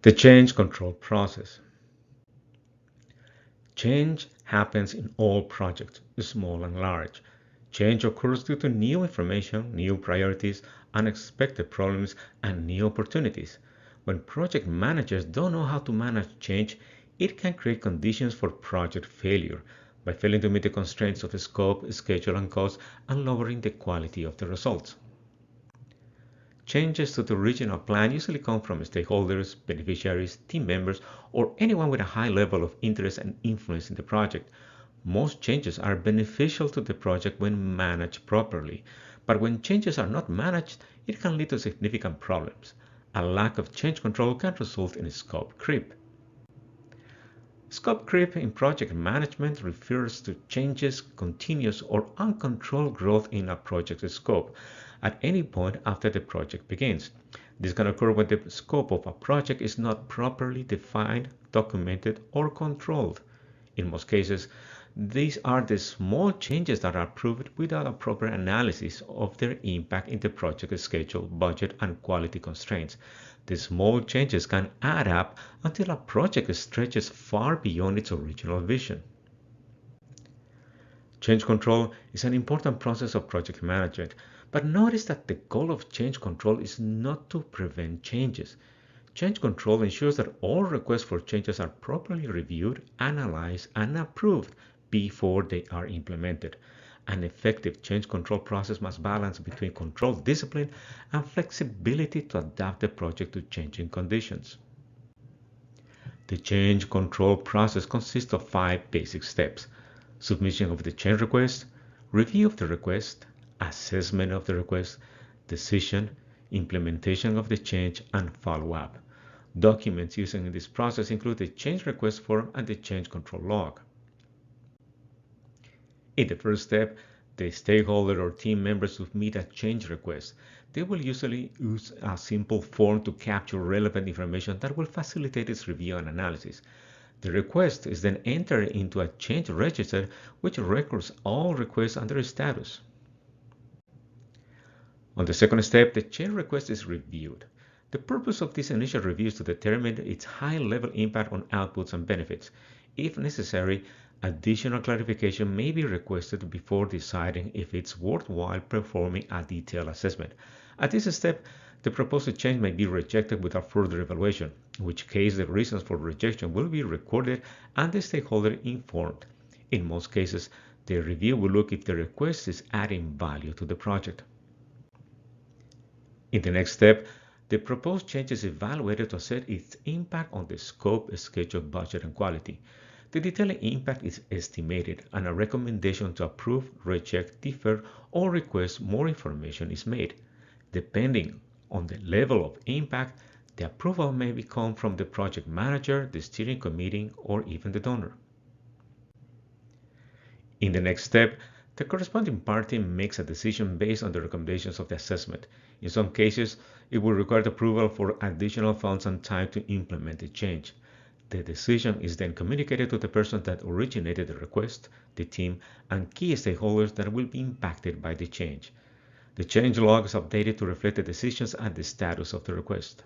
The change control process. Change happens in all projects, small and large. Change occurs due to new information, new priorities, unexpected problems, and new opportunities. When project managers don't know how to manage change, it can create conditions for project failure by failing to meet the constraints of scope, schedule, and cost, and lowering the quality of the results. Changes to the original plan usually come from stakeholders, beneficiaries, team members, or anyone with a high level of interest and influence in the project. Most changes are beneficial to the project when managed properly, but when changes are not managed, it can lead to significant problems. A lack of change control can result in scope creep. Scope creep in project management refers to changes, continuous or uncontrolled growth in a project's scope at any point after the project begins. This can occur when the scope of a project is not properly defined, documented, or controlled. In most cases, these are the small changes that are approved without a proper analysis of their impact in the project schedule, budget, and quality constraints. The small changes can add up until a project stretches far beyond its original vision. Change control is an important process of project management, but notice that the goal of change control is not to prevent changes. Change control ensures that all requests for changes are properly reviewed, analyzed, and approved before they are implemented. An effective change control process must balance between control discipline and flexibility to adapt the project to changing conditions. The change control process consists of 5 basic steps: submission of the change request, review of the request, assessment of the request, decision, implementation of the change, and follow-up. Documents used in this process include the change request form and the change control log. In the first step, the stakeholder or team members submit a change request. They will usually use a simple form to capture relevant information that will facilitate its review and analysis. The request is then entered into a change register, which records all requests and their status. On the second step, the change request is reviewed. The purpose of this initial review is to determine its high-level impact on outputs and benefits. If necessary, additional clarification may be requested before deciding if it's worthwhile performing a detailed assessment. At this step, the proposed change may be rejected without further evaluation, in which case the reasons for rejection will be recorded and the stakeholder informed. In most cases, the review will look if the request is adding value to the project. In the next step, the proposed change is evaluated to assess its impact on the scope, schedule, budget, and quality. The detailed impact is estimated, and a recommendation to approve, reject, defer, or request more information is made. Depending on the level of impact, the approval may come from the project manager, the steering committee, or even the donor. In the next step, the corresponding party makes a decision based on the recommendations of the assessment. In some cases, it will require approval for additional funds and time to implement the change. The decision is then communicated to the person that originated the request, the team, and key stakeholders that will be impacted by the change. The change log is updated to reflect the decisions and the status of the request.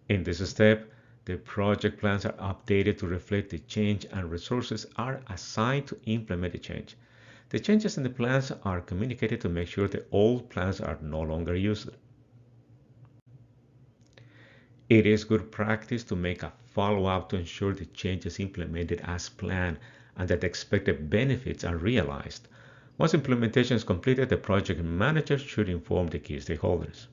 In this step, the project plans are updated to reflect the change and resources are assigned to implement the change. The changes in the plans are communicated to make sure the old plans are no longer used. It is good practice to make a follow-up to ensure the change is implemented as planned and that the expected benefits are realized. Once implementation is completed, the project manager should inform the key stakeholders.